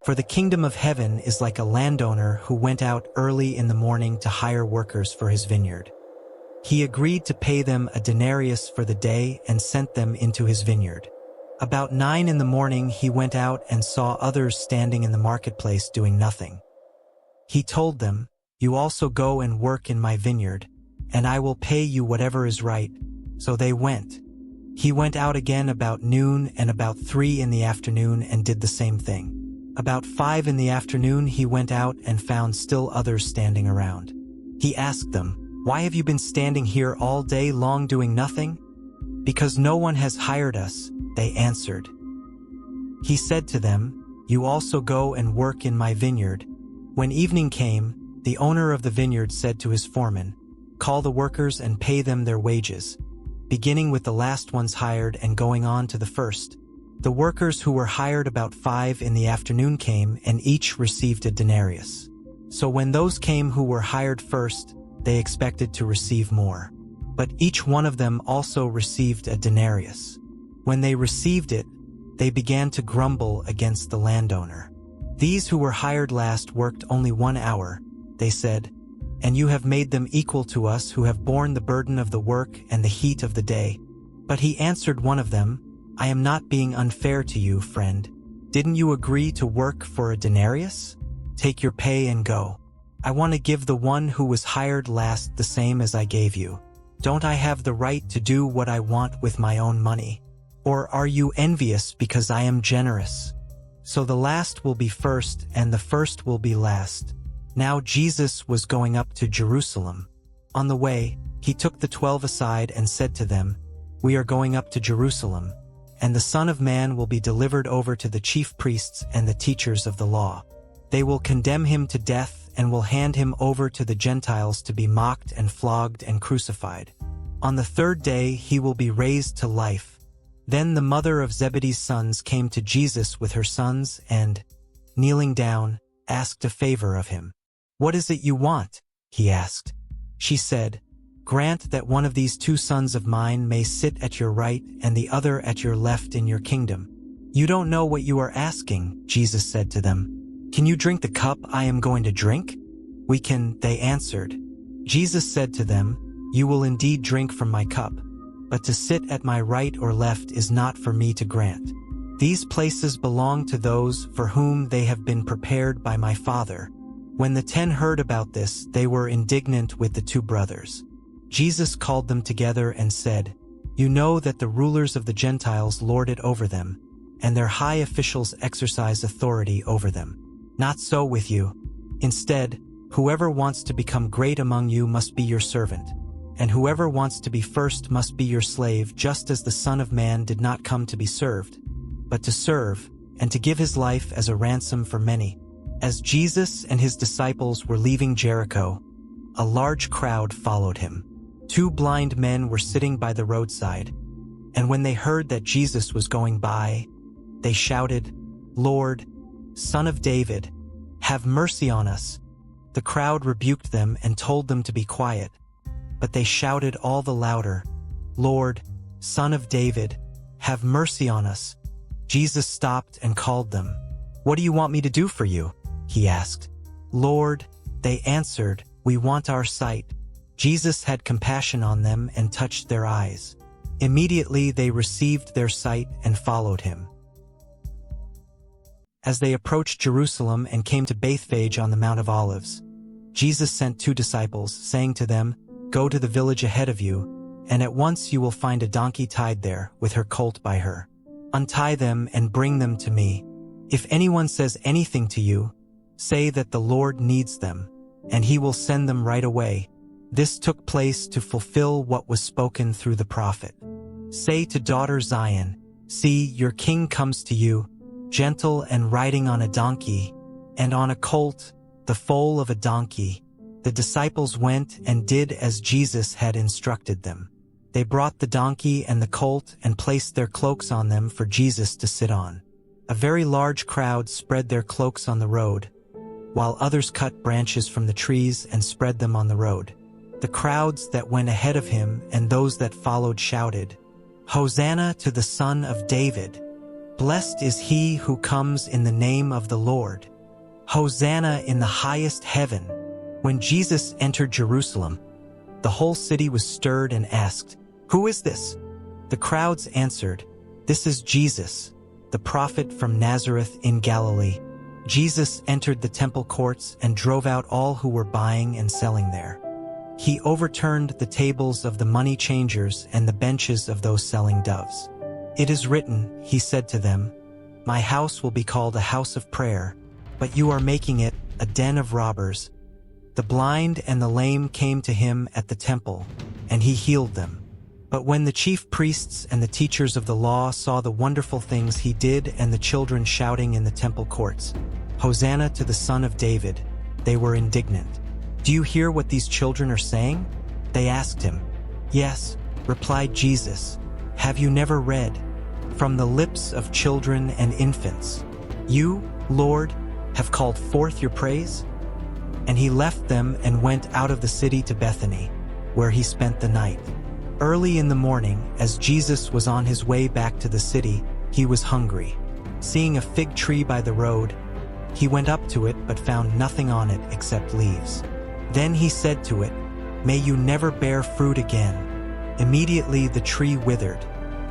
For the kingdom of heaven is like a landowner who went out early in the morning to hire workers for his vineyard. He agreed to pay them a denarius for the day and sent them into his vineyard. About 9 in the morning he went out and saw others standing in the marketplace doing nothing. He told them, "You also go and work in my vineyard, and I will pay you whatever is right." So they went. He went out again about noon and about 3 in the afternoon and did the same thing. About 5 in the afternoon he went out and found still others standing around. He asked them, "Why have you been standing here all day long doing nothing?" "Because no one has hired us," they answered. He said to them, "You also go and work in my vineyard." When evening came, the owner of the vineyard said to his foreman, "Call the workers and pay them their wages, beginning with the last ones hired and going on to the first." The workers who were hired about 5 in the afternoon came, and each received a denarius. So when those came who were hired first, they expected to receive more. But each one of them also received a denarius. When they received it, they began to grumble against the landowner. "These who were hired last worked only 1 hour," they said, "and you have made them equal to us who have borne the burden of the work and the heat of the day." But he answered one of them, "I am not being unfair to you, friend. Didn't you agree to work for a denarius? Take your pay and go. I want to give the one who was hired last the same as I gave you. Don't I have the right to do what I want with my own money? Or are you envious because I am generous? So the last will be first and the first will be last." Now Jesus was going up to Jerusalem. On the way, he took the 12 aside and said to them, "We are going up to Jerusalem, and the Son of Man will be delivered over to the chief priests and the teachers of the law. They will condemn him to death and will hand him over to the Gentiles to be mocked and flogged and crucified. On the 3rd day he will be raised to life." Then the mother of Zebedee's sons came to Jesus with her sons and, kneeling down, asked a favor of him. "What is it you want?" he asked. She said, "Grant that one of these 2 sons of mine may sit at your right and the other at your left in your kingdom." "You don't know what you are asking," Jesus said to them. "Can you drink the cup I am going to drink?" "We can," they answered. Jesus said to them, "You will indeed drink from my cup, but to sit at my right or left is not for me to grant. These places belong to those for whom they have been prepared by my Father." When the 10 heard about this, they were indignant with the 2 brothers. Jesus called them together and said, "You know that the rulers of the Gentiles lord it over them, and their high officials exercise authority over them. Not so with you. Instead, whoever wants to become great among you must be your servant, and whoever wants to be first must be your slave, just as the Son of Man did not come to be served, but to serve, and to give his life as a ransom for many." As Jesus and his disciples were leaving Jericho, a large crowd followed him. 2 blind men were sitting by the roadside, and when they heard that Jesus was going by, they shouted, "Lord, Son of David, have mercy on us." The crowd rebuked them and told them to be quiet, but they shouted all the louder, "Lord, Son of David, have mercy on us." Jesus stopped and called them. "What do you want me to do for you?" he asked. "Lord," they answered, "we want our sight." Jesus had compassion on them and touched their eyes. Immediately they received their sight and followed him. As they approached Jerusalem and came to Bethphage on the Mount of Olives, Jesus sent 2 disciples, saying to them, "Go to the village ahead of you, and at once you will find a donkey tied there, with her colt by her. Untie them and bring them to me. If anyone says anything to you, say that the Lord needs them, and he will send them right away." This took place to fulfill what was spoken through the prophet. "Say to daughter Zion, see, your king comes to you, gentle and riding on a donkey, and on a colt, the foal of a donkey." The disciples went and did as Jesus had instructed them. They brought the donkey and the colt and placed their cloaks on them for Jesus to sit on. A very large crowd spread their cloaks on the road, while others cut branches from the trees and spread them on the road. The crowds that went ahead of him and those that followed shouted, "Hosanna to the Son of David! Blessed is he who comes in the name of the Lord. Hosanna in the highest heaven. When Jesus entered Jerusalem, the whole city was stirred and asked, "Who is this?" The crowds answered, "This is Jesus, the prophet from Nazareth in Galilee." Jesus entered the temple courts and drove out all who were buying and selling there. He overturned the tables of the money changers and the benches of those selling doves. "It is written," he said to them, "My house will be called a house of prayer, but you are making it a den of robbers." The blind and the lame came to him at the temple, and he healed them. But when the chief priests and the teachers of the law saw the wonderful things he did and the children shouting in the temple courts, "Hosanna to the Son of David," they were indignant. "Do you hear what these children are saying?" they asked him. "Yes," replied Jesus. "Have you never read, 'From the lips of children and infants, you, Lord, have called forth your praise'?" And he left them and went out of the city to Bethany, where he spent the night. Early in the morning, as Jesus was on his way back to the city, he was hungry. Seeing a fig tree by the road, he went up to it but found nothing on it except leaves. Then he said to it, "May you never bear fruit again." Immediately the tree withered.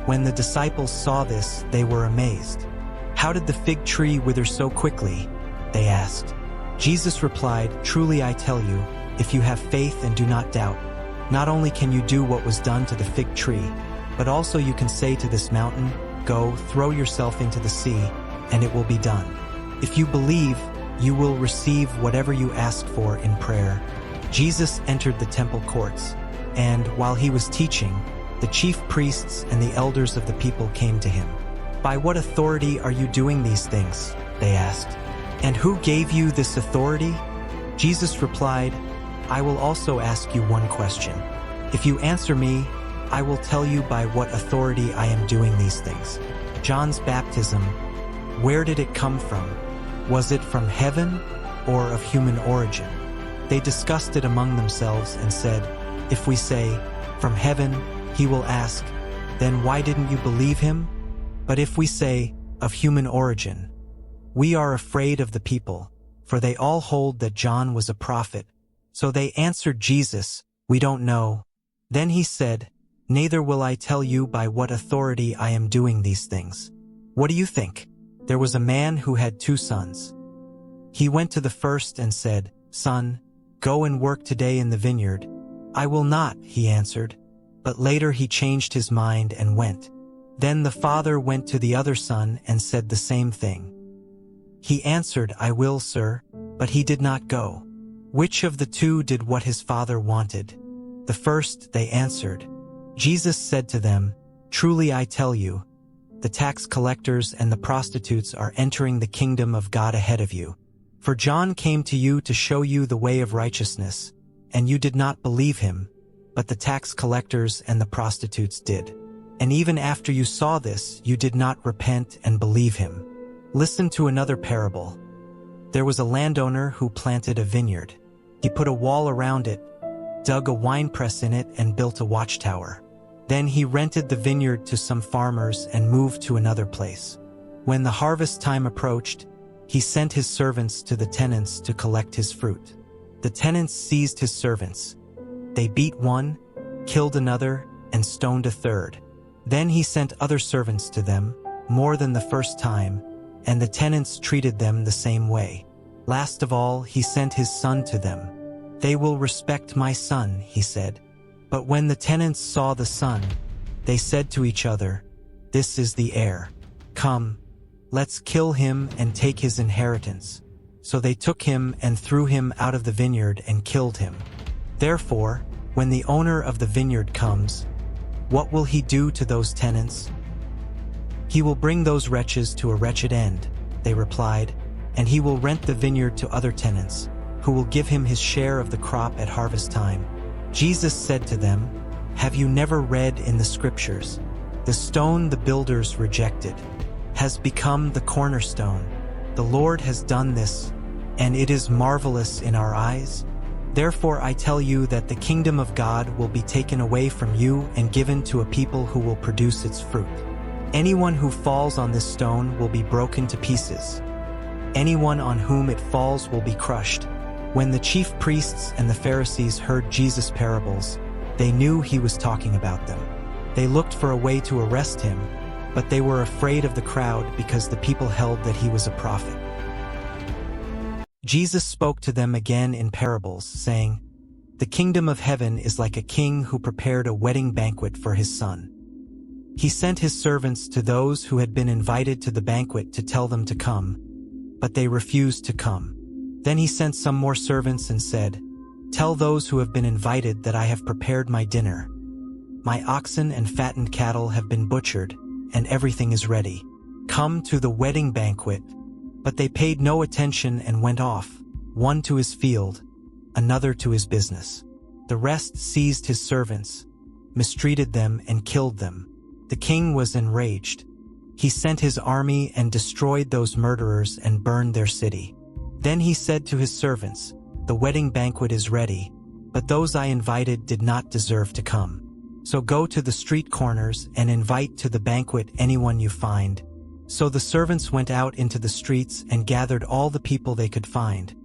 When the disciples saw this, they were amazed. "How did the fig tree wither so quickly?" they asked. Jesus replied, "Truly I tell you, if you have faith and do not doubt, not only can you do what was done to the fig tree, but also you can say to this mountain, 'Go, throw yourself into the sea,' and it will be done. If you believe, you will receive whatever you ask for in prayer." Jesus entered the temple courts, and while he was teaching, the chief priests and the elders of the people came to him. "By what authority are you doing these things?" they asked. "And who gave you this authority?" Jesus replied, "I will also ask you one question. If you answer me, I will tell you by what authority I am doing these things. John's baptism, where did it come from? Was it from heaven or of human origin?" They discussed it among themselves and said, "If we say, 'From heaven,' he will ask, 'Then why didn't you believe him?' But if we say, 'Of human origin,' we are afraid of the people, for they all hold that John was a prophet." So they answered Jesus, "We don't know." Then he said, "Neither will I tell you by what authority I am doing these things. What do you think? There was a man who had 2 sons. He went to the first and said, 'Son, go and work today in the vineyard.' 'I will not,' he answered. But later he changed his mind and went. Then the father went to the other son and said the same thing. He answered, 'I will, sir,' but he did not go. Which of the 2 did what his father wanted?" "The first," they answered. Jesus said to them, "Truly I tell you, the tax collectors and the prostitutes are entering the kingdom of God ahead of you. For John came to you to show you the way of righteousness, and you did not believe him, but the tax collectors and the prostitutes did. And even after you saw this, you did not repent and believe him." Listen to another parable. There was a landowner who planted a vineyard. He put a wall around it, dug a winepress in it, and built a watchtower. Then he rented the vineyard to some farmers and moved to another place. When the harvest time approached, he sent his servants to the tenants to collect his fruit. The tenants seized his servants. They beat one, killed another, and stoned a third. Then he sent other servants to them, more than the first time, and the tenants treated them the same way. Last of all, he sent his son to them. "They will respect my son," he said. But when the tenants saw the son, they said to each other, "This is the heir. Come, let's kill him and take his inheritance." So they took him and threw him out of the vineyard and killed him. Therefore, when the owner of the vineyard comes, what will he do to those tenants? "He will bring those wretches to a wretched end," they replied, "and he will rent the vineyard to other tenants, who will give him his share of the crop at harvest time." Jesus said to them, "Have you never read in the scriptures, 'The stone the builders rejected has become the cornerstone. The Lord has done this, and it is marvelous in our eyes'? Therefore I tell you that the kingdom of God will be taken away from you and given to a people who will produce its fruit. Anyone who falls on this stone will be broken to pieces. Anyone on whom it falls will be crushed." When the chief priests and the Pharisees heard Jesus' parables, they knew he was talking about them. They looked for a way to arrest him, but they were afraid of the crowd because the people held that he was a prophet. Jesus spoke to them again in parables, saying, "The kingdom of heaven is like a king who prepared a wedding banquet for his son. He sent his servants to those who had been invited to the banquet to tell them to come, but they refused to come. Then he sent some more servants and said, 'Tell those who have been invited that I have prepared my dinner. My oxen and fattened cattle have been butchered, and everything is ready. Come to the wedding banquet.' But they paid no attention and went off, one to his field, another to his business. The rest seized his servants, mistreated them, and killed them. The king was enraged. He sent his army and destroyed those murderers and burned their city. Then he said to his servants, 'The wedding banquet is ready, but those I invited did not deserve to come. So go to the street corners and invite to the banquet anyone you find.' So the servants went out into the streets and gathered all the people they could find,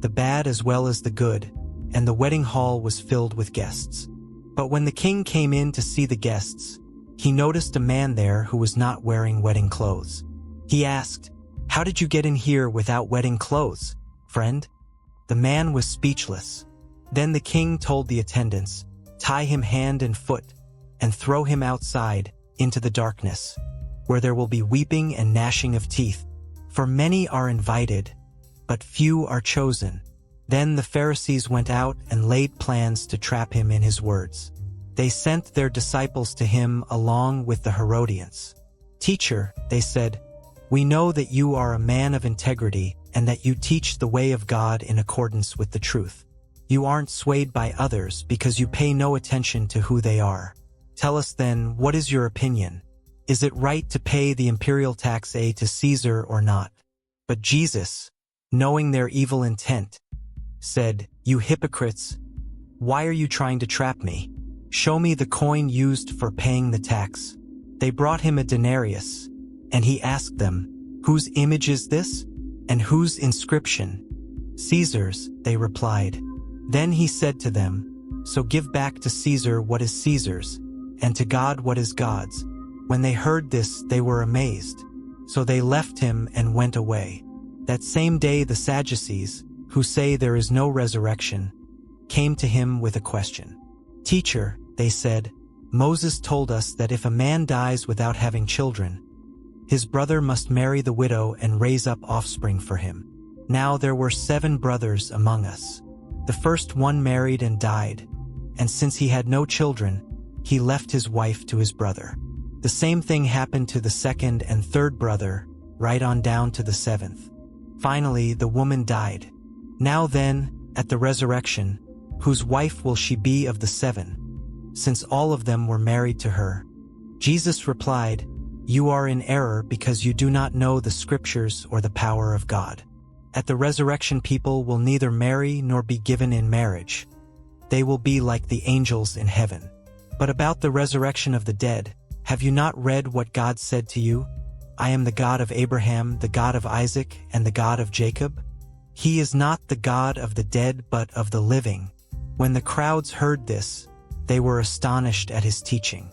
the bad as well as the good, and the wedding hall was filled with guests. But when the king came in to see the guests, he noticed a man there who was not wearing wedding clothes. He asked, 'How did you get in here without wedding clothes, friend?' The man was speechless. Then the king told the attendants, 'Tie him hand and foot, and throw him outside, into the darkness, where there will be weeping and gnashing of teeth. For many are invited, but few are chosen.' Then the Pharisees went out and laid plans to trap him in his words. They sent their disciples to him along with the Herodians. 'Teacher,' they said, 'we know that you are a man of integrity and that you teach the way of God in accordance with the truth. You aren't swayed by others because you pay no attention to who they are. Tell us then, what is your opinion? Is it right to pay the imperial tax to Caesar or not?' But Jesus, knowing their evil intent, said, 'You hypocrites, why are you trying to trap me? Show me the coin used for paying the tax.' They brought him a denarius, and he asked them, 'Whose image is this, and whose inscription?' 'Caesar's,' they replied. Then he said to them, 'So give back to Caesar what is Caesar's, and to God what is God's.' When they heard this, they were amazed. So they left him and went away. That same day the Sadducees, who say there is no resurrection, came to him with a question. 'Teacher,' they said, 'Moses told us that if a man dies without having children, his brother must marry the widow and raise up offspring for him. Now there were 7 brothers among us. The first one married and died, and since he had no children, he left his wife to his brother. The same thing happened to the second and third brother, right on down to the 7th. Finally, the woman died. Now then, at the resurrection, whose wife will she be of the 7, since all of them were married to her?' Jesus replied, 'You are in error because you do not know the scriptures or the power of God. At the resurrection people will neither marry nor be given in marriage. They will be like the angels in heaven. But about the resurrection of the dead, have you not read what God said to you? I am the God of Abraham, the God of Isaac, and the God of Jacob. He is not the God of the dead but of the living.' When the crowds heard this, they were astonished at his teaching.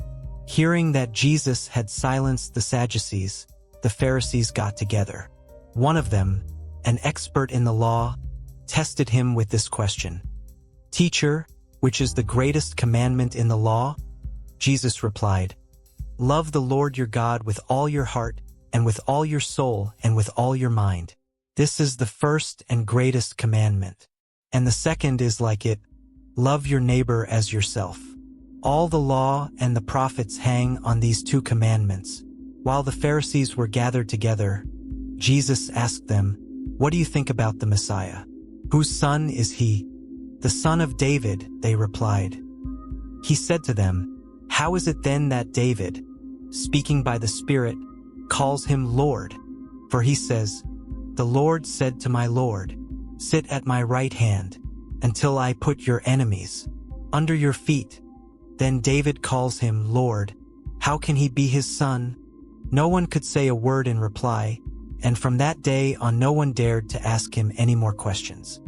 Hearing that Jesus had silenced the Sadducees, the Pharisees got together. One of them, an expert in the law, tested him with this question. 'Teacher, which is the greatest commandment in the law?' Jesus replied, 'Love the Lord your God with all your heart, and with all your soul, and with all your mind. This is the first and greatest commandment. And the second is like it, love your neighbor as yourself. All the law and the prophets hang on these 2 commandments.' While the Pharisees were gathered together, Jesus asked them, 'What do you think about the Messiah? Whose son is he?' 'The son of David,' they replied. He said to them, 'How is it then that David, speaking by the Spirit, calls him Lord? For he says, "The Lord said to my Lord, sit at my right hand, until I put your enemies under your feet." Then David calls him Lord. How can he be his son?' No one could say a word in reply, and from that day on no one dared to ask him any more questions.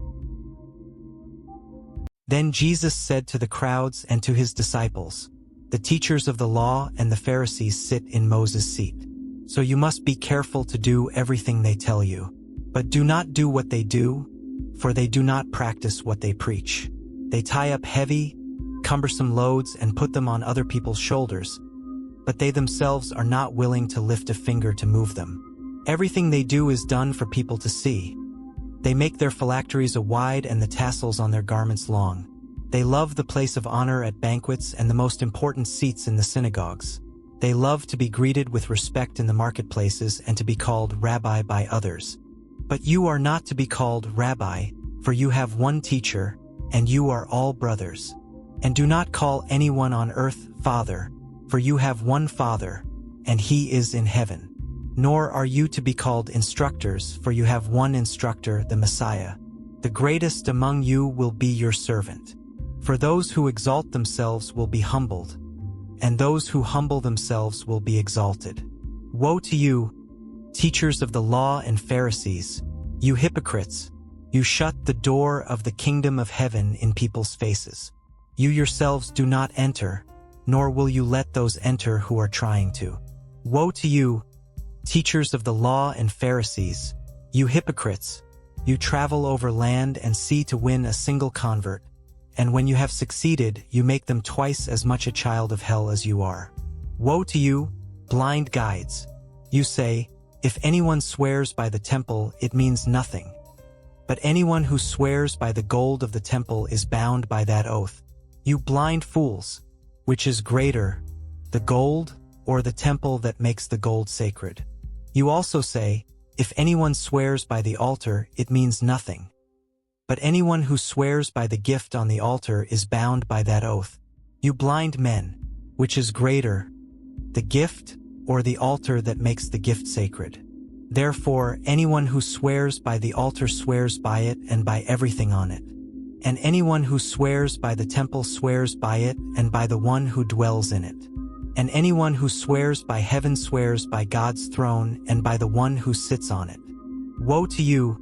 Then Jesus said to the crowds and to his disciples, "The teachers of the law and the Pharisees sit in Moses' seat. So you must be careful to do everything they tell you. But do not do what they do, for they do not practice what they preach. They tie up heavy, cumbersome loads and put them on other people's shoulders, but they themselves are not willing to lift a finger to move them. Everything they do is done for people to see. They make their phylacteries wide and the tassels on their garments long. They love the place of honor at banquets and the most important seats in the synagogues. They love to be greeted with respect in the marketplaces and to be called rabbi by others. But you are not to be called rabbi, for you have one teacher, and you are all brothers. And do not call anyone on earth Father, for you have one Father, and he is in heaven. Nor are you to be called instructors, for you have one instructor, the Messiah. The greatest among you will be your servant. For those who exalt themselves will be humbled, and those who humble themselves will be exalted. Woe to you, teachers of the law and Pharisees, you hypocrites! You shut the door of the kingdom of heaven in people's faces. You yourselves do not enter, nor will you let those enter who are trying to. Woe to you, teachers of the law and Pharisees, you hypocrites! You travel over land and sea to win a single convert, and when you have succeeded, you make them twice as much a child of hell as you are. Woe to you, blind guides! You say, if anyone swears by the temple, it means nothing. But anyone who swears by the gold of the temple is bound by that oath. You blind fools! Which is greater, the gold or the temple that makes the gold sacred? You also say, if anyone swears by the altar, it means nothing. But anyone who swears by the gift on the altar is bound by that oath. You blind men! Which is greater, the gift or the altar that makes the gift sacred? Therefore, anyone who swears by the altar swears by it and by everything on it. And anyone who swears by the temple swears by it and by the one who dwells in it. And anyone who swears by heaven swears by God's throne and by the one who sits on it. Woe to you,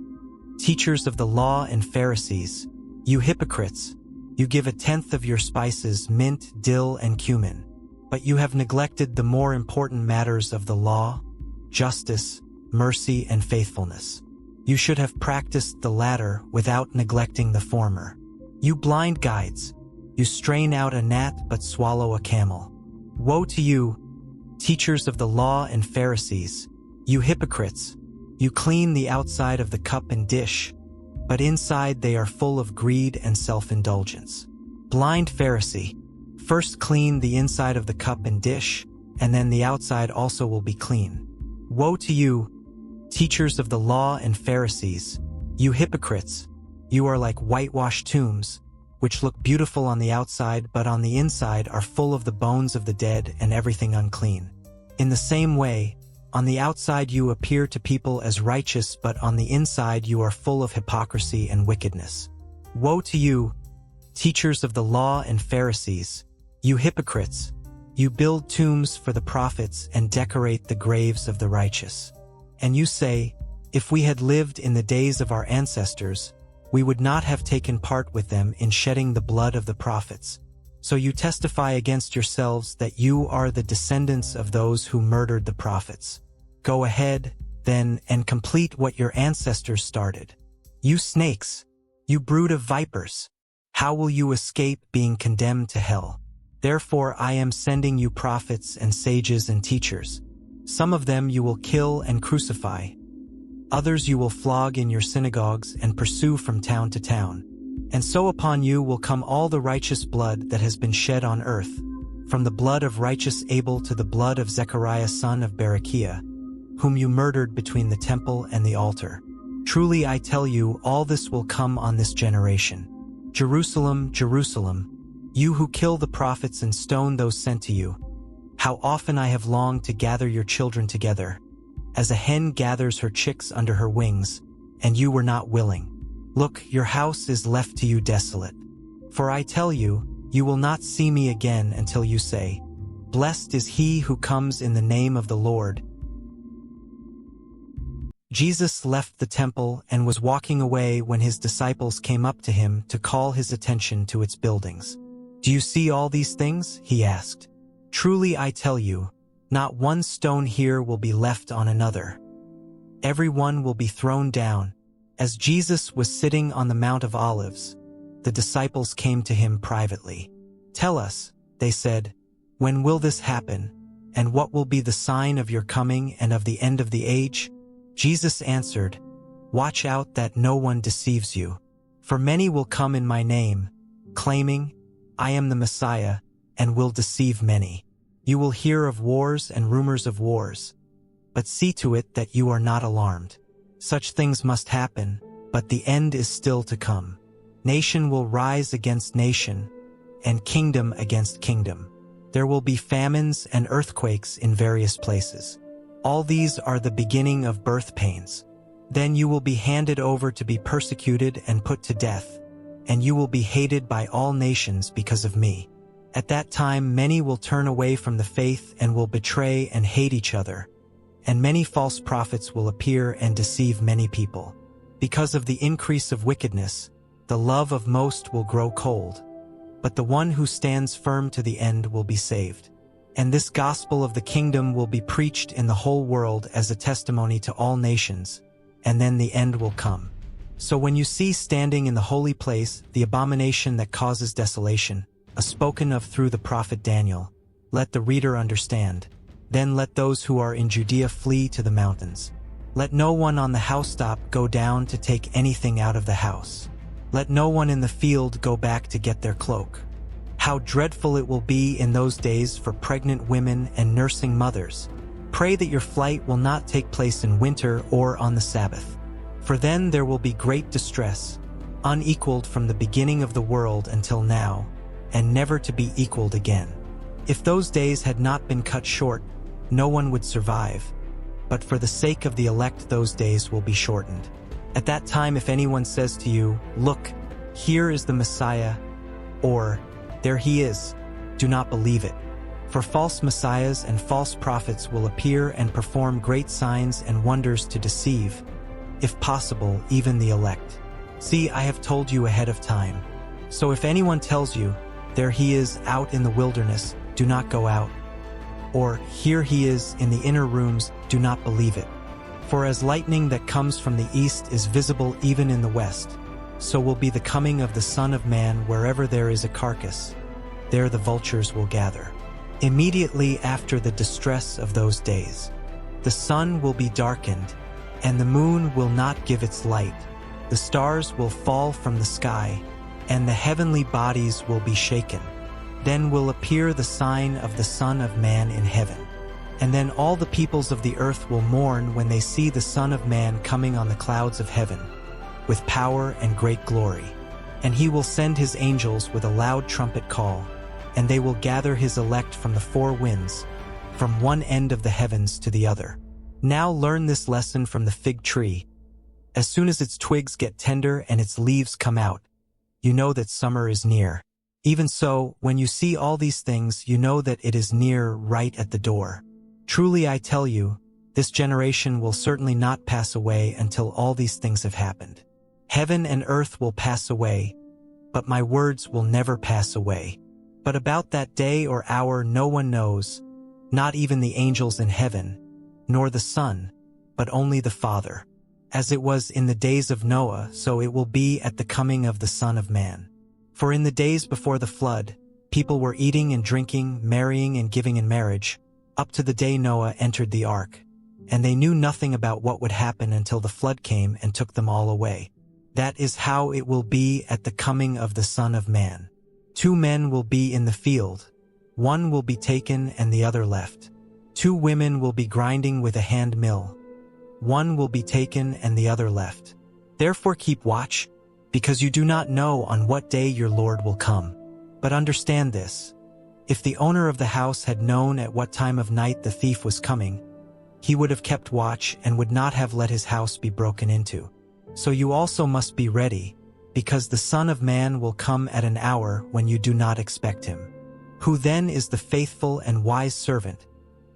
teachers of the law and Pharisees, you hypocrites! You give 1/10 of your spices, mint, dill, and cumin, but you have neglected the more important matters of the law, justice, mercy, and faithfulness. You should have practiced the latter without neglecting the former. You blind guides! You strain out a gnat but swallow a camel. Woe to you, teachers of the law and Pharisees, you hypocrites! You clean the outside of the cup and dish, but inside they are full of greed and self-indulgence. Blind Pharisee! First clean the inside of the cup and dish, and then the outside also will be clean. Woe to you, teachers of the law and Pharisees, you hypocrites! You are like whitewashed tombs, which look beautiful on the outside but on the inside are full of the bones of the dead and everything unclean. In the same way, on the outside you appear to people as righteous, but on the inside you are full of hypocrisy and wickedness. Woe to you, teachers of the law and Pharisees, you hypocrites! You build tombs for the prophets and decorate the graves of the righteous. And you say, if we had lived in the days of our ancestors, we would not have taken part with them in shedding the blood of the prophets. So you testify against yourselves that you are the descendants of those who murdered the prophets. Go ahead, then, and complete what your ancestors started. You snakes! You brood of vipers! How will you escape being condemned to hell? Therefore I am sending you prophets and sages and teachers. Some of them you will kill and crucify. Others you will flog in your synagogues and pursue from town to town. And so upon you will come all the righteous blood that has been shed on earth, from the blood of righteous Abel to the blood of Zechariah son of Berechiah, whom you murdered between the temple and the altar. Truly I tell you, all this will come on this generation. Jerusalem, Jerusalem, you who kill the prophets and stone those sent to you, how often I have longed to gather your children together, as a hen gathers her chicks under her wings, and you were not willing. Look, your house is left to you desolate. For I tell you, you will not see me again until you say, blessed is he who comes in the name of the Lord. Jesus left the temple and was walking away when his disciples came up to him to call his attention to its buildings. "Do you see all these things?" he asked. "Truly I tell you, not one stone here will be left on another. Every one will be thrown down." As Jesus was sitting on the Mount of Olives, the disciples came to him privately. "Tell us," they said, "when will this happen, and what will be the sign of your coming and of the end of the age?" Jesus answered, "Watch out that no one deceives you. For many will come in my name, claiming, 'I am the Messiah,' and will deceive many. You will hear of wars and rumors of wars. But see to it that you are not alarmed. Such things must happen, but the end is still to come. Nation will rise against nation, and kingdom against kingdom. There will be famines and earthquakes in various places. All these are the beginning of birth pains. Then you will be handed over to be persecuted and put to death, and you will be hated by all nations because of me. At that time many will turn away from the faith and will betray and hate each other. And many false prophets will appear and deceive many people. Because of the increase of wickedness, the love of most will grow cold. But the one who stands firm to the end will be saved. And this gospel of the kingdom will be preached in the whole world as a testimony to all nations, and then the end will come. So when you see standing in the holy place the abomination that causes desolation, spoken of through the prophet Daniel, let the reader understand. Then let those who are in Judea flee to the mountains. Let no one on the housetop go down to take anything out of the house. Let no one in the field go back to get their cloak. How dreadful it will be in those days for pregnant women and nursing mothers. Pray that your flight will not take place in winter or on the Sabbath. For then there will be great distress, unequaled from the beginning of the world until now, and never to be equaled again. If those days had not been cut short, no one would survive. But for the sake of the elect those days will be shortened. At that time if anyone says to you, 'Look, here is the Messiah,' or 'There he is,' do not believe it. For false messiahs and false prophets will appear and perform great signs and wonders to deceive, if possible, even the elect. See, I have told you ahead of time. So if anyone tells you, 'There he is out in the wilderness,' do not go out. Or, 'Here he is in the inner rooms,' do not believe it. For as lightning that comes from the east is visible even in the west, so will be the coming of the Son of Man. Wherever there is a carcass, there the vultures will gather. Immediately after the distress of those days, the sun will be darkened, and the moon will not give its light. The stars will fall from the sky, and the heavenly bodies will be shaken. Then will appear the sign of the Son of Man in heaven. And then all the peoples of the earth will mourn when they see the Son of Man coming on the clouds of heaven, with power and great glory. And he will send his angels with a loud trumpet call, and they will gather his elect from the four winds, from one end of the heavens to the other. Now learn this lesson from the fig tree. As soon as its twigs get tender and its leaves come out, you know that summer is near. Even so, when you see all these things, you know that it is near, right at the door. Truly I tell you, this generation will certainly not pass away until all these things have happened. Heaven and earth will pass away, but my words will never pass away. But about that day or hour no one knows, not even the angels in heaven, nor the Son, but only the Father. As it was in the days of Noah, so it will be at the coming of the Son of Man. For in the days before the flood, people were eating and drinking, marrying and giving in marriage, up to the day Noah entered the ark. And they knew nothing about what would happen until the flood came and took them all away. That is how it will be at the coming of the Son of Man. 2 men will be in the field, one will be taken and the other left. 2 women will be grinding with a hand mill, one will be taken and the other left. Therefore keep watch, because you do not know on what day your Lord will come. But understand this, if the owner of the house had known at what time of night the thief was coming, he would have kept watch and would not have let his house be broken into. So you also must be ready, because the Son of Man will come at an hour when you do not expect him. Who then is the faithful and wise servant,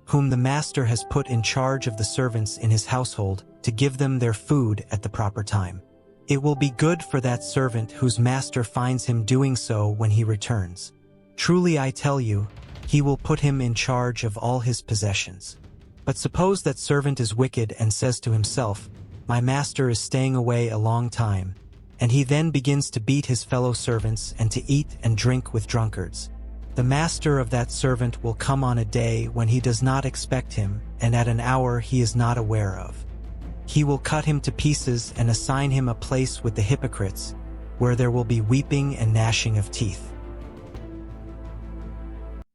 whom the master has put in charge of the servants in his household to give them their food at the proper time. It will be good for that servant whose master finds him doing so when he returns. Truly I tell you, he will put him in charge of all his possessions. But suppose that servant is wicked and says to himself, my master is staying away a long time, and he then begins to beat his fellow servants and to eat and drink with drunkards. The master of that servant will come on a day when he does not expect him, and at an hour he is not aware of. He will cut him to pieces and assign him a place with the hypocrites, where there will be weeping and gnashing of teeth.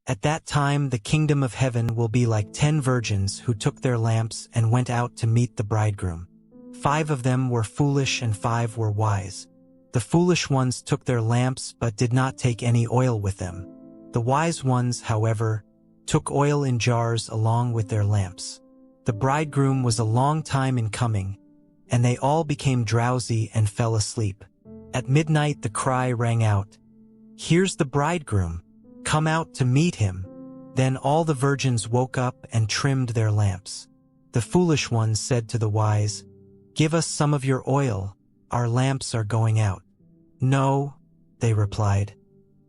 At that time the kingdom of heaven will be like 10 virgins who took their lamps and went out to meet the bridegroom. 5 of them were foolish and 5 were wise. The foolish ones took their lamps but did not take any oil with them. The wise ones, however, took oil in jars along with their lamps. The bridegroom was a long time in coming, and they all became drowsy and fell asleep. At midnight the cry rang out, "Here's the bridegroom! Come out to meet him!" Then all the virgins woke up and trimmed their lamps. The foolish ones said to the wise, "Give us some of your oil, our lamps are going out." "No," they replied,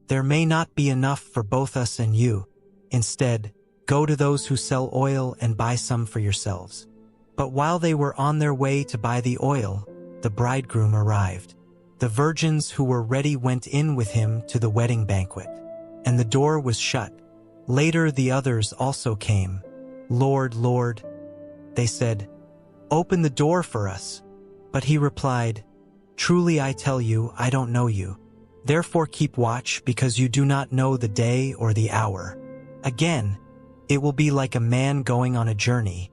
"there may not be enough for both us and you. Instead, go to those who sell oil and buy some for yourselves." But while they were on their way to buy the oil, the bridegroom arrived. The virgins who were ready went in with him to the wedding banquet, and the door was shut. Later the others also came. "Lord, Lord," they said, "open the door for us." But he replied, "Truly I tell you, I don't know you. Therefore keep watch, because you do not know the day or the hour." Again, it will be like a man going on a journey,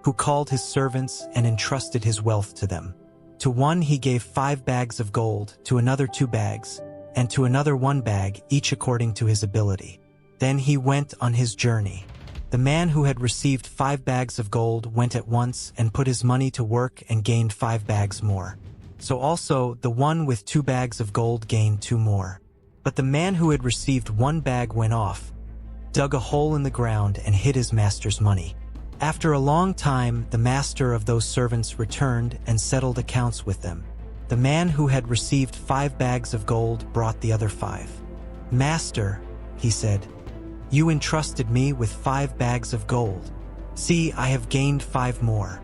who called his servants and entrusted his wealth to them. To one he gave 5 bags of gold, to another 2 bags, and to another 1 bag, each according to his ability. Then he went on his journey. The man who had received 5 bags of gold went at once and put his money to work and gained 5 bags more. So also the one with 2 bags of gold gained 2 more. But the man who had received 1 bag went off, dug a hole in the ground, and hid his master's money. After a long time, the master of those servants returned and settled accounts with them. The man who had received 5 bags of gold brought the other 5. "Master," he said, "you entrusted me with 5 bags of gold. See, I have gained 5 more."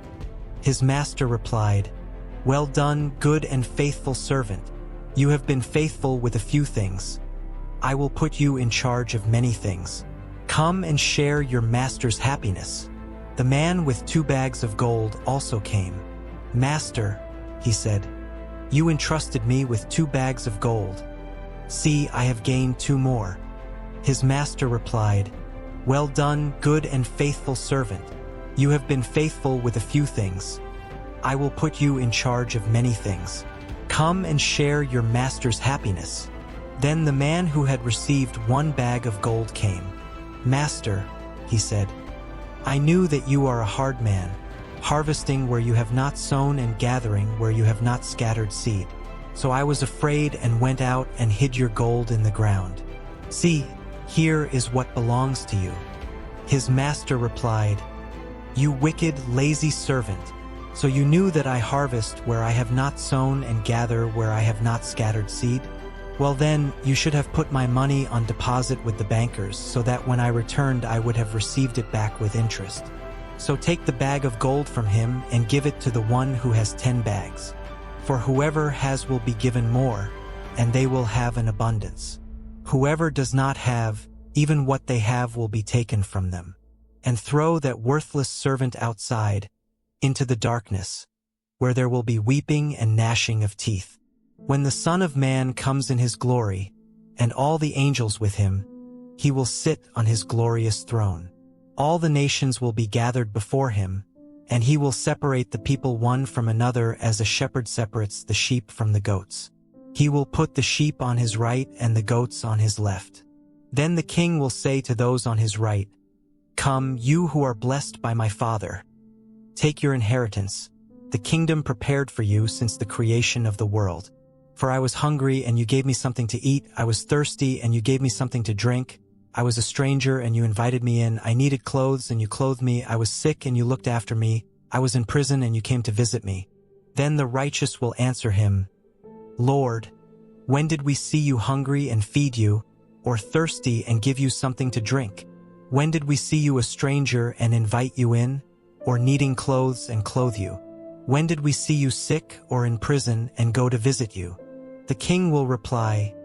His master replied, "Well done, good and faithful servant. You have been faithful with a few things. I will put you in charge of many things. Come and share your master's happiness." The man with 2 bags of gold also came. "Master," he said, "you entrusted me with 2 bags of gold. See, I have gained 2 more." His master replied, "Well done, good and faithful servant. You have been faithful with a few things. I will put you in charge of many things. Come and share your master's happiness." Then the man who had received 1 bag of gold came. "Master," he said, "I knew that you are a hard man, harvesting where you have not sown and gathering where you have not scattered seed. So I was afraid and went out and hid your gold in the ground. See, here is what belongs to you." His master replied, "You wicked, lazy servant. So you knew that I harvest where I have not sown and gather where I have not scattered seed? Well then, you should have put my money on deposit with the bankers, so that when I returned I would have received it back with interest. So take the bag of gold from him and give it to the one who has 10 bags. For whoever has will be given more, and they will have an abundance. Whoever does not have, even what they have will be taken from them. And throw that worthless servant outside, into the darkness, where there will be weeping and gnashing of teeth. When the Son of Man comes in his glory, and all the angels with him, he will sit on his glorious throne. All the nations will be gathered before him, and he will separate the people one from another as a shepherd separates the sheep from the goats. He will put the sheep on his right and the goats on his left. Then the king will say to those on his right, "Come, you who are blessed by my Father. Take your inheritance, the kingdom prepared for you since the creation of the world. For I was hungry and you gave me something to eat, I was thirsty and you gave me something to drink, I was a stranger and you invited me in. I needed clothes and you clothed me. I was sick and you looked after me. I was in prison and you came to visit me. Then the righteous will answer him, Lord, when did we see you hungry and feed you, or thirsty and give you something to drink? When did we see you a stranger and invite you in, or needing clothes and clothe you? When did we see you sick or in prison and go to visit you? The king will reply,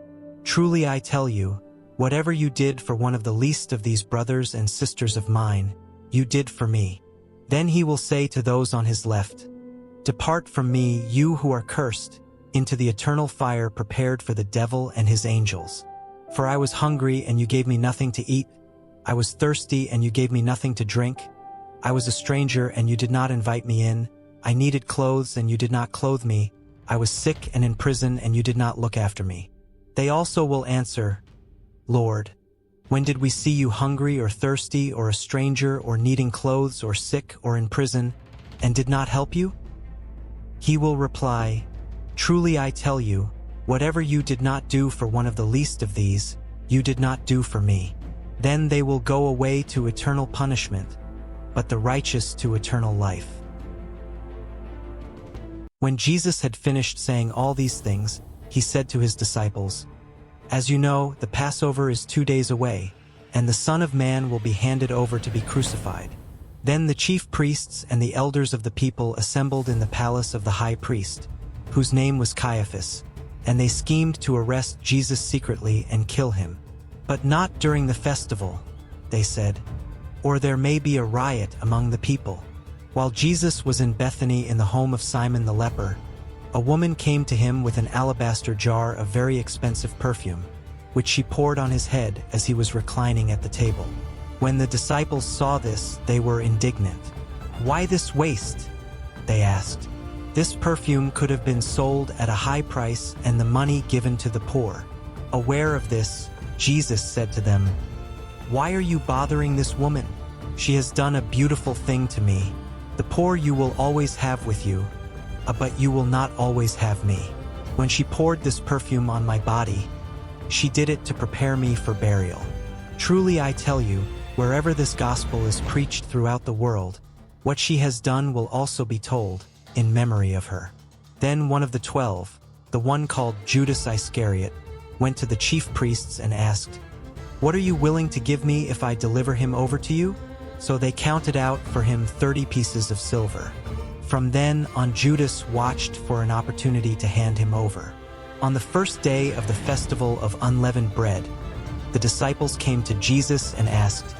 Truly I tell you, whatever you did for one of the least of these brothers and sisters of mine, you did for me. Then he will say to those on his left, Depart from me, you who are cursed, into the eternal fire prepared for the devil and his angels. For I was hungry and you gave me nothing to eat. I was thirsty and you gave me nothing to drink. I was a stranger and you did not invite me in. I needed clothes and you did not clothe me. I was sick and in prison and you did not look after me. They also will answer, Lord, when did we see you hungry or thirsty or a stranger or needing clothes or sick or in prison and did not help you? He will reply, Truly I tell you, whatever you did not do for one of the least of these, you did not do for me. Then they will go away to eternal punishment, but the righteous to eternal life. When Jesus had finished saying all these things, he said to his disciples, As you know, the Passover is 2 days away, and the Son of Man will be handed over to be crucified. Then the chief priests and the elders of the people assembled in the palace of the high priest, whose name was Caiaphas, and they schemed to arrest Jesus secretly and kill him. But not during the festival, they said, or there may be a riot among the people. While Jesus was in Bethany in the home of Simon the leper, a woman came to him with an alabaster jar of very expensive perfume, which she poured on his head as he was reclining at the table. When the disciples saw this, they were indignant. Why this waste? They asked. This perfume could have been sold at a high price and the money given to the poor. Aware of this, Jesus said to them, Why are you bothering this woman? She has done a beautiful thing to me. The poor you will always have with you, but you will not always have me. When she poured this perfume on my body, she did it to prepare me for burial. Truly I tell you, wherever this gospel is preached throughout the world, what she has done will also be told, in memory of her. Then one of the 12, the one called Judas Iscariot, went to the chief priests and asked, What are you willing to give me if I deliver him over to you? So they counted out for him 30 pieces of silver. From then on, Judas watched for an opportunity to hand him over. On the first day of the festival of unleavened bread, the disciples came to Jesus and asked,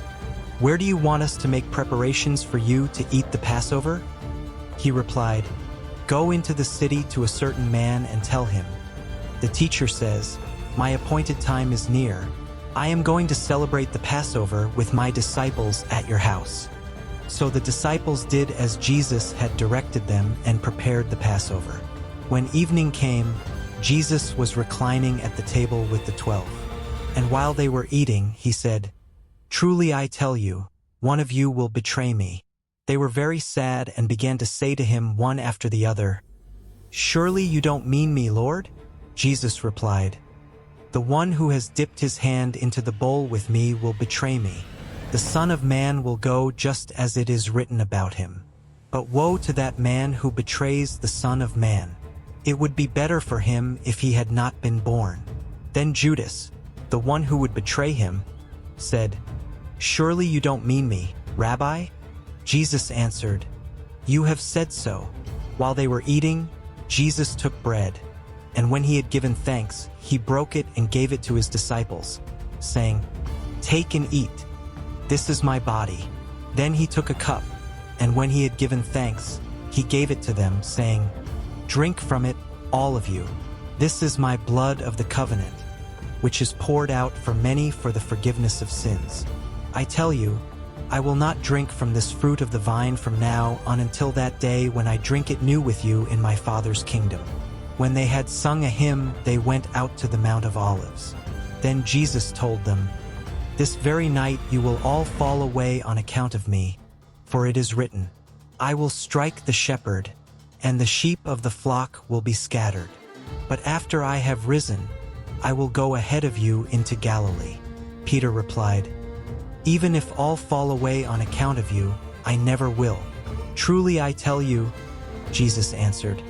Where do you want us to make preparations for you to eat the Passover? He replied, Go into the city to a certain man and tell him, The teacher says, My appointed time is near. I am going to celebrate the Passover with my disciples at your house. So the disciples did as Jesus had directed them and prepared the Passover. When evening came, Jesus was reclining at the table with the 12. And while they were eating, he said, Truly I tell you, one of you will betray me. They were very sad and began to say to him one after the other, Surely you don't mean me, Lord? Jesus replied, The one who has dipped his hand into the bowl with me will betray me. The Son of Man will go just as it is written about him. But woe to that man who betrays the Son of Man. It would be better for him if he had not been born. Then Judas, the one who would betray him, said, Surely you don't mean me, Rabbi? Jesus answered, You have said so. While they were eating, Jesus took bread, and when he had given thanks, he broke it and gave it to his disciples, saying, Take and eat. This is my body. Then he took a cup, and when he had given thanks, he gave it to them, saying, Drink from it, all of you. This is my blood of the covenant, which is poured out for many for the forgiveness of sins. I tell you, I will not drink from this fruit of the vine from now on until that day when I drink it new with you in my Father's kingdom. When they had sung a hymn, they went out to the Mount of Olives. Then Jesus told them, This very night you will all fall away on account of me, for it is written, I will strike the shepherd, and the sheep of the flock will be scattered. But after I have risen, I will go ahead of you into Galilee. Peter replied, "Even if all fall away on account of you, I never will." "Truly I tell you," Jesus answered,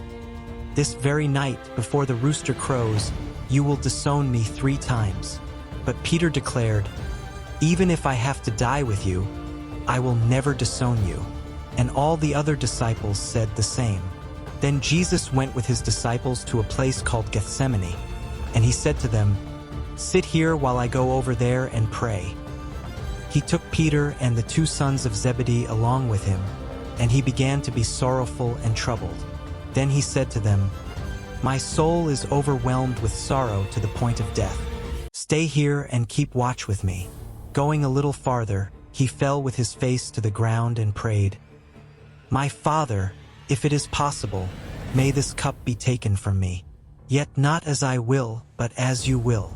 "this very night before the rooster crows, you will disown me 3 times." But Peter declared, "Even if I have to die with you, I will never disown you." And all the other disciples said the same. Then Jesus went with his disciples to a place called Gethsemane, and he said to them, "Sit here while I go over there and pray." He took Peter and the 2 sons of Zebedee along with him, and he began to be sorrowful and troubled. Then he said to them, "My soul is overwhelmed with sorrow to the point of death. Stay here and keep watch with me." Going a little farther, he fell with his face to the ground and prayed, "My Father, if it is possible, may this cup be taken from me. Yet not as I will, but as you will."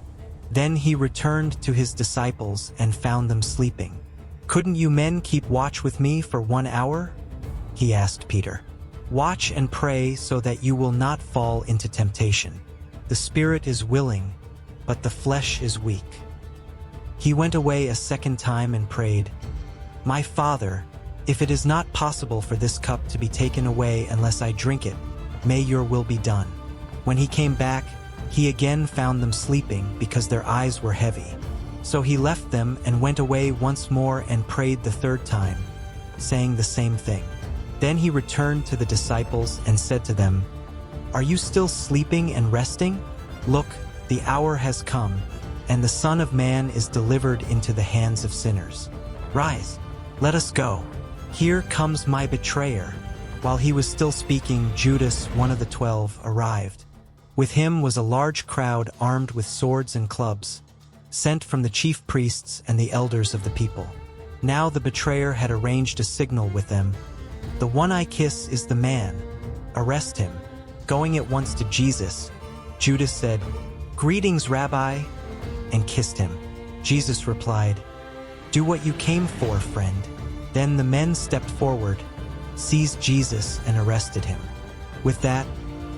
Then he returned to his disciples and found them sleeping. "Couldn't you men keep watch with me for 1 hour?" he asked Peter. "Watch and pray so that you will not fall into temptation. The spirit is willing, but the flesh is weak." He went away a second time and prayed, "My Father, if it is not possible for this cup to be taken away unless I drink it, may your will be done." When he came back, he again found them sleeping because their eyes were heavy. So he left them and went away once more and prayed the 3rd time, saying the same thing. Then he returned to the disciples and said to them, "Are you still sleeping and resting? Look, the hour has come, and the Son of Man is delivered into the hands of sinners. Rise, let us go. Here comes my betrayer." While he was still speaking, Judas, one of the 12, arrived. With him was a large crowd armed with swords and clubs, sent from the chief priests and the elders of the people. Now the betrayer had arranged a signal with them. "The one I kiss is the man. Arrest him." Going at once to Jesus, Judas said, "Greetings, Rabbi," and kissed him. Jesus replied, "Do what you came for, friend." Then the men stepped forward, seized Jesus, and arrested him. With that,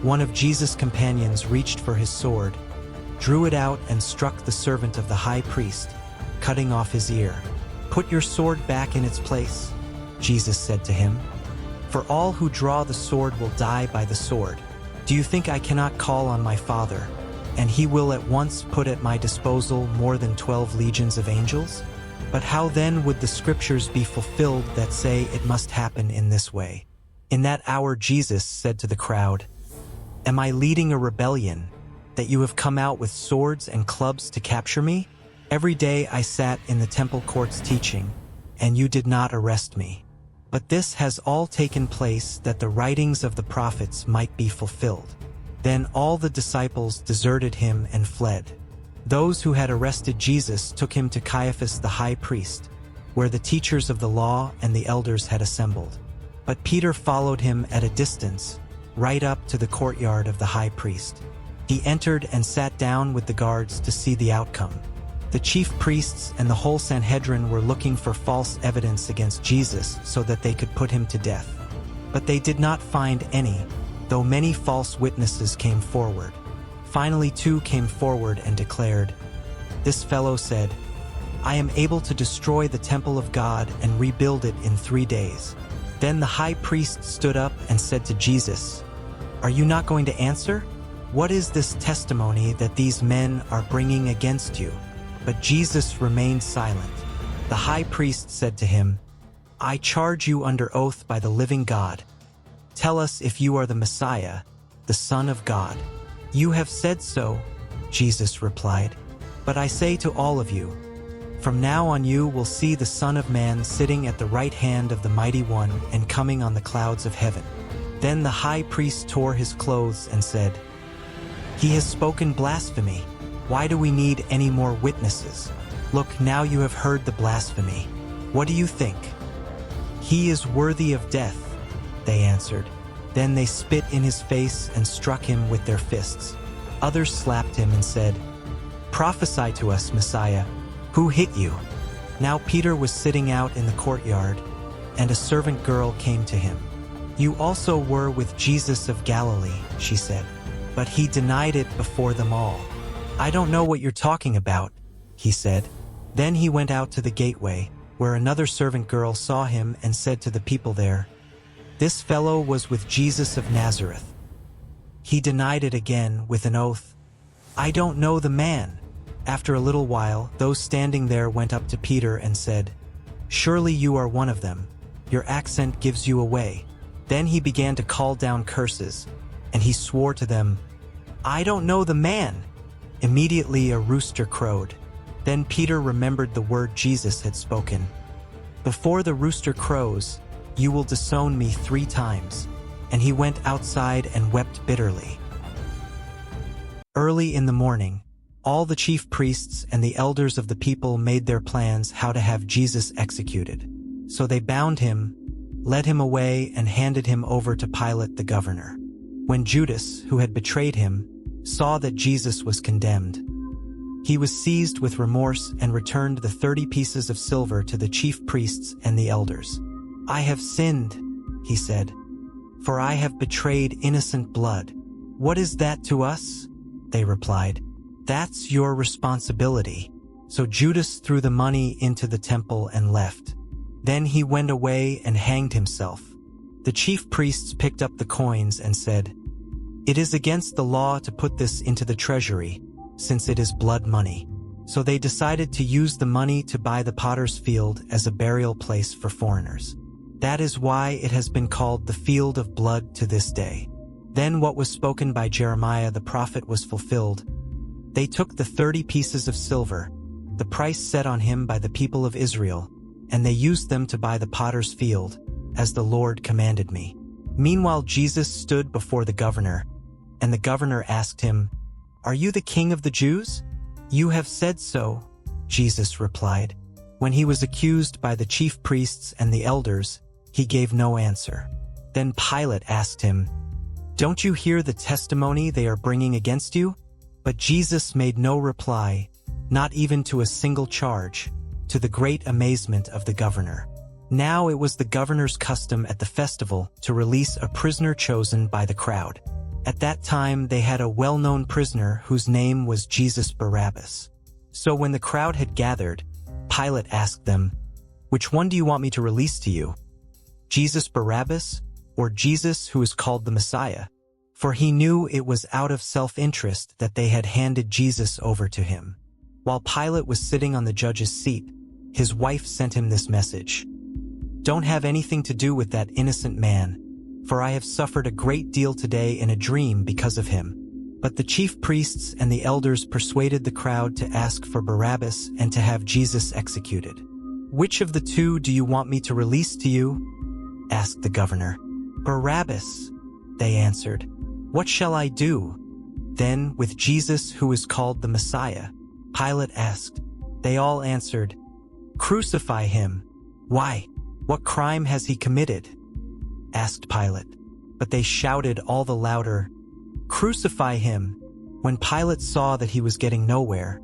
one of Jesus' companions reached for his sword, drew it out, and struck the servant of the high priest, cutting off his ear. "Put your sword back in its place," Jesus said to him. "For all who draw the sword will die by the sword. Do you think I cannot call on my Father, and he will at once put at my disposal more than 12 legions of angels? But how then would the scriptures be fulfilled that say it must happen in this way?" In that hour Jesus said to the crowd, "Am I leading a rebellion, that you have come out with swords and clubs to capture me? Every day I sat in the temple courts teaching, and you did not arrest me. But this has all taken place that the writings of the prophets might be fulfilled." Then all the disciples deserted him and fled. Those who had arrested Jesus took him to Caiaphas the high priest, where the teachers of the law and the elders had assembled. But Peter followed him at a distance, right up to the courtyard of the high priest. He entered and sat down with the guards to see the outcome. The chief priests and the whole Sanhedrin were looking for false evidence against Jesus so that they could put him to death. But they did not find any, though many false witnesses came forward. Finally 2 came forward and declared, "This fellow said, 'I am able to destroy the temple of God and rebuild it in 3 days.'" Then the high priest stood up and said to Jesus, "Are you not going to answer? What is this testimony that these men are bringing against you?" But Jesus remained silent. The high priest said to him, "I charge you under oath by the living God. Tell us if you are the Messiah, the Son of God." "You have said so," Jesus replied. "But I say to all of you, from now on you will see the Son of Man sitting at the right hand of the Mighty One and coming on the clouds of heaven." Then the high priest tore his clothes and said, "He has spoken blasphemy. Why do we need any more witnesses? Look, now you have heard the blasphemy. What do you think?" "He is worthy of death," they answered. Then they spit in his face and struck him with their fists. Others slapped him and said, "Prophesy to us, Messiah. Who hit you?" Now Peter was sitting out in the courtyard, and a servant girl came to him. "You also were with Jesus of Galilee," she said. But he denied it before them all. "I don't know what you're talking about," he said. Then he went out to the gateway, where another servant girl saw him and said to the people there, "This fellow was with Jesus of Nazareth." He denied it again with an oath, "I don't know the man." After a little while, those standing there went up to Peter and said, "Surely you are one of them. Your accent gives you away." Then he began to call down curses, and he swore to them, "I don't know the man." Immediately a rooster crowed. Then Peter remembered the word Jesus had spoken, "Before the rooster crows, you will disown me 3 times." And he went outside and wept bitterly. Early in the morning, all the chief priests and the elders of the people made their plans how to have Jesus executed. So they bound him, led him away, and handed him over to Pilate the governor. When Judas, who had betrayed him, saw that Jesus was condemned, he was seized with remorse and returned the 30 pieces of silver to the chief priests and the elders. "I have sinned," he said, "for I have betrayed innocent blood." "What is that to us?" they replied. "That's your responsibility." So Judas threw the money into the temple and left. Then he went away and hanged himself. The chief priests picked up the coins and said, "It is against the law to put this into the treasury, since it is blood money." So they decided to use the money to buy the potter's field as a burial place for foreigners. That is why it has been called the Field of Blood to this day. Then what was spoken by Jeremiah the prophet was fulfilled. They took the 30 pieces of silver, the price set on him by the people of Israel, and they used them to buy the potter's field, as the Lord commanded me. Meanwhile Jesus stood before the governor, and the governor asked him, "Are you the king of the Jews?" "You have said so," Jesus replied. When he was accused by the chief priests and the elders, he gave no answer. Then Pilate asked him, "Don't you hear the testimony they are bringing against you?" But Jesus made no reply, not even to a single charge, to the great amazement of the governor. Now it was the governor's custom at the festival to release a prisoner chosen by the crowd. At that time they had a well-known prisoner whose name was Jesus Barabbas. So when the crowd had gathered, Pilate asked them, "Which one do you want me to release to you? Jesus Barabbas, or Jesus who is called the Messiah?" For he knew it was out of self-interest that they had handed Jesus over to him. While Pilate was sitting on the judge's seat, his wife sent him this message: "Don't have anything to do with that innocent man, for I have suffered a great deal today in a dream because of him." But the chief priests and the elders persuaded the crowd to ask for Barabbas and to have Jesus executed. "Which of the 2 do you want me to release to you?" asked the governor. "Barabbas," they answered. "What shall I do then with Jesus who is called the Messiah?" Pilate asked. They all answered, "Crucify him." "Why? What crime has he committed?" asked Pilate. But they shouted all the louder, "Crucify him!" When Pilate saw that he was getting nowhere,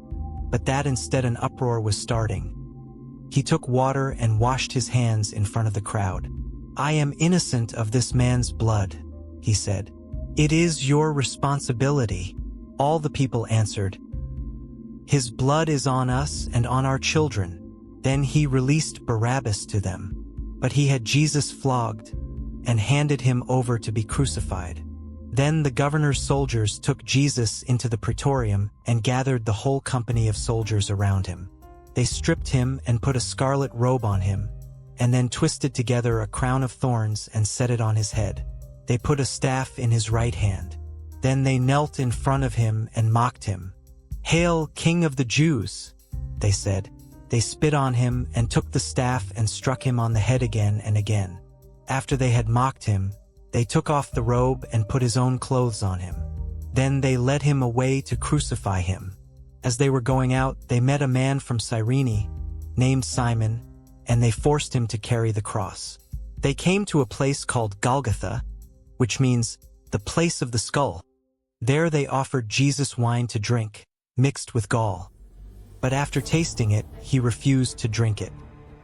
but that instead an uproar was starting, he took water and washed his hands in front of the crowd. "I am innocent of this man's blood," he said. "It is your responsibility." All the people answered, "His blood is on us and on our children." Then he released Barabbas to them, but he had Jesus flogged and handed him over to be crucified. Then the governor's soldiers took Jesus into the praetorium and gathered the whole company of soldiers around him. They stripped him and put a scarlet robe on him, and then twisted together a crown of thorns and set it on his head. They put a staff in his right hand. Then they knelt in front of him and mocked him. "Hail, King of the Jews!" they said. They spit on him and took the staff and struck him on the head again and again. After they had mocked him, they took off the robe and put his own clothes on him. Then they led him away to crucify him. As they were going out, they met a man from Cyrene, named Simon, and they forced him to carry the cross. They came to a place called Golgotha, which means the place of the skull. There they offered Jesus wine to drink, mixed with gall. But after tasting it, he refused to drink it.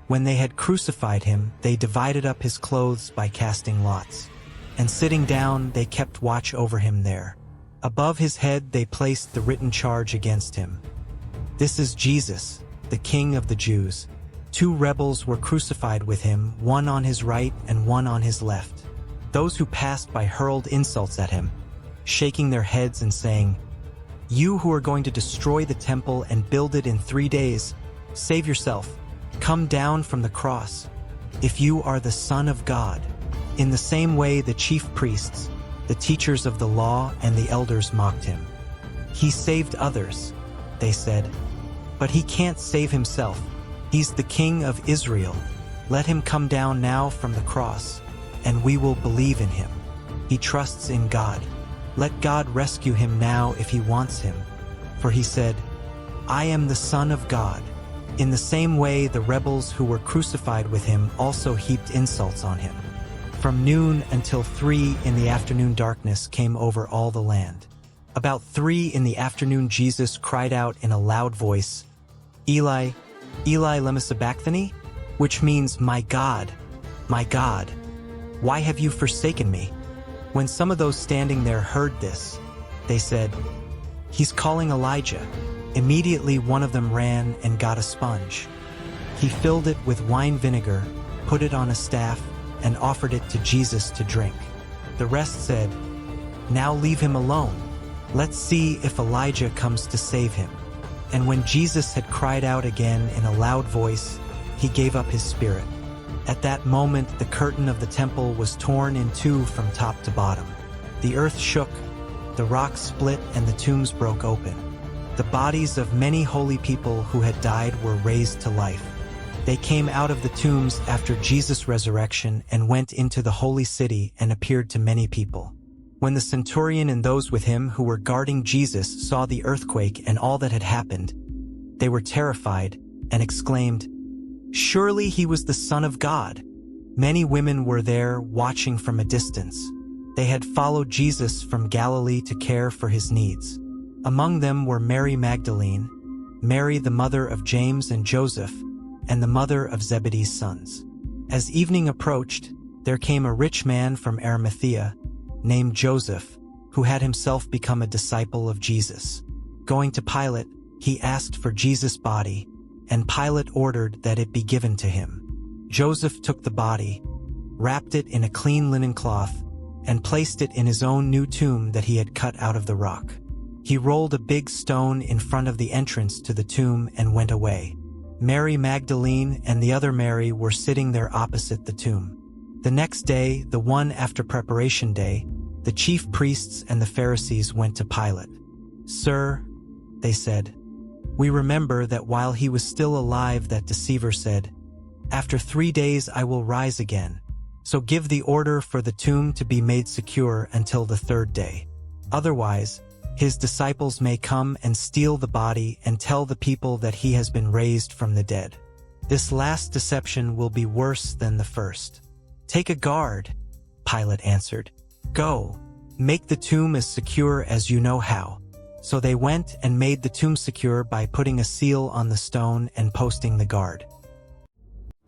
When they had crucified him, they divided up his clothes by casting lots. And sitting down, they kept watch over him there. Above his head they placed the written charge against him: "This is Jesus, the King of the Jews. 2 rebels were crucified with him, one on his right and one on his left. Those who passed by hurled insults at him, shaking their heads and saying, "You who are going to destroy the temple and build it in 3 days, save yourself. Come down from the cross, if you are the Son of God." In the same way, the chief priests, the teachers of the law, and the elders mocked him. "He saved others," they said, "but he can't save himself. He's the King of Israel. Let him come down now from the cross, and we will believe in him. He trusts in God. Let God rescue him now if he wants him. For he said, 'I am the Son of God.'" In the same way, the rebels who were crucified with him also heaped insults on him. From noon until 3 in the afternoon, darkness came over all the land. About 3 in the afternoon, Jesus cried out in a loud voice, "Eli, Eli, lema sabachthani?" which means, my God, why have you forsaken me?" When some of those standing there heard this, they said, "He's calling Elijah." Immediately one of them ran and got a sponge. He filled it with wine vinegar, put it on a staff, and offered it to Jesus to drink. The rest said, "Now leave him alone. Let's see if Elijah comes to save him." And when Jesus had cried out again in a loud voice, he gave up his spirit. At that moment, the curtain of the temple was torn in 2 from top to bottom. The earth shook, the rocks split, and the tombs broke open. The bodies of many holy people who had died were raised to life. They came out of the tombs after Jesus' resurrection and went into the holy city and appeared to many people. When the centurion and those with him who were guarding Jesus saw the earthquake and all that had happened, they were terrified and exclaimed, "Surely he was the Son of God." Many women were there watching from a distance. They had followed Jesus from Galilee to care for his needs. Among them were Mary Magdalene, Mary the mother of James and Joseph, and the mother of Zebedee's sons. As evening approached, there came a rich man from Arimathea, named Joseph, who had himself become a disciple of Jesus. Going to Pilate, he asked for Jesus' body, and Pilate ordered that it be given to him. Joseph took the body, wrapped it in a clean linen cloth, and placed it in his own new tomb that he had cut out of the rock. He rolled a big stone in front of the entrance to the tomb and went away. Mary Magdalene and the other Mary were sitting there opposite the tomb. The next day, the one after Preparation Day, the chief priests and the Pharisees went to Pilate. "Sir," they said, "we remember that while he was still alive, that deceiver said, 'After 3 days I will rise again.' So give the order for the tomb to be made secure until the 3rd day. Otherwise, his disciples may come and steal the body and tell the people that he has been raised from the dead. This last deception will be worse than the first." "Take a guard," Pilate answered. "Go, make the tomb as secure as you know how." So they went and made the tomb secure by putting a seal on the stone and posting the guard.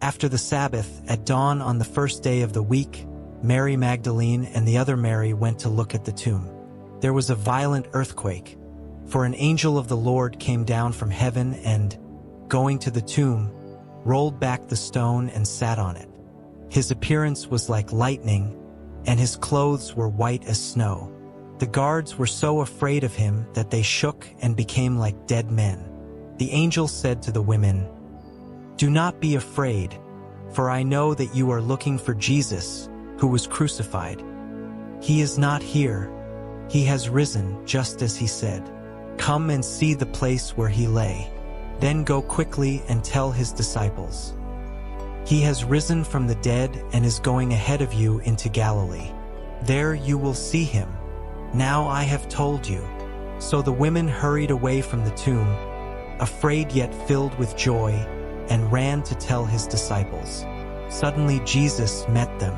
After the Sabbath, at dawn on the 1st day of the week, Mary Magdalene and the other Mary went to look at the tomb. There was a violent earthquake, for an angel of the Lord came down from heaven and, going to the tomb, rolled back the stone and sat on it. His appearance was like lightning, and his clothes were white as snow. The guards were so afraid of him that they shook and became like dead men. The angel said to the women, "Do not be afraid, for I know that you are looking for Jesus, who was crucified. He is not here. He has risen, just as he said. Come and see the place where he lay. Then go quickly and tell his disciples. He has risen from the dead and is going ahead of you into Galilee. There you will see him. Now I have told you." So the women hurried away from the tomb, afraid yet filled with joy, and ran to tell his disciples. Suddenly Jesus met them.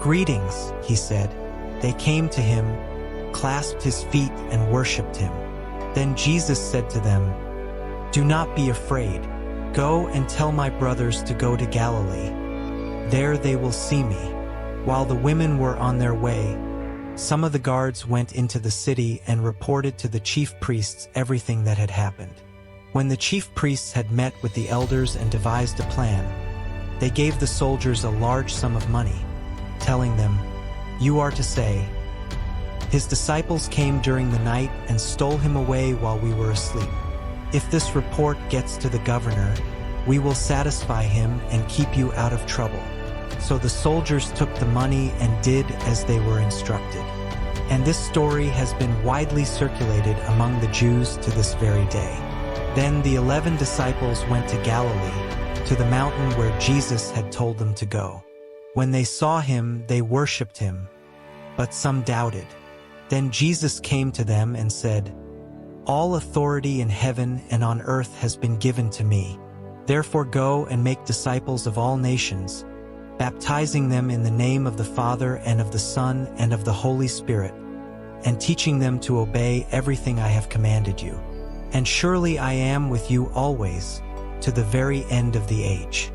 "Greetings," he said. They came to him, clasped his feet, and worshipped him. Then Jesus said to them, "Do not be afraid. Go and tell my brothers to go to Galilee. There they will see me." While the women were on their way, some of the guards went into the city and reported to the chief priests everything that had happened. When the chief priests had met with the elders and devised a plan, they gave the soldiers a large sum of money, telling them, "You are to say, 'His disciples came during the night and stole him away while we were asleep.' If this report gets to the governor, we will satisfy him and keep you out of trouble." So the soldiers took the money and did as they were instructed. And this story has been widely circulated among the Jews to this very day. Then the 11 disciples went to Galilee, to the mountain where Jesus had told them to go. When they saw him, they worshipped him, but some doubted. Then Jesus came to them and said, "All authority in heaven and on earth has been given to me. Therefore go and make disciples of all nations, baptizing them in the name of the Father and of the Son and of the Holy Spirit, and teaching them to obey everything I have commanded you. And surely I am with you always, to the very end of the age."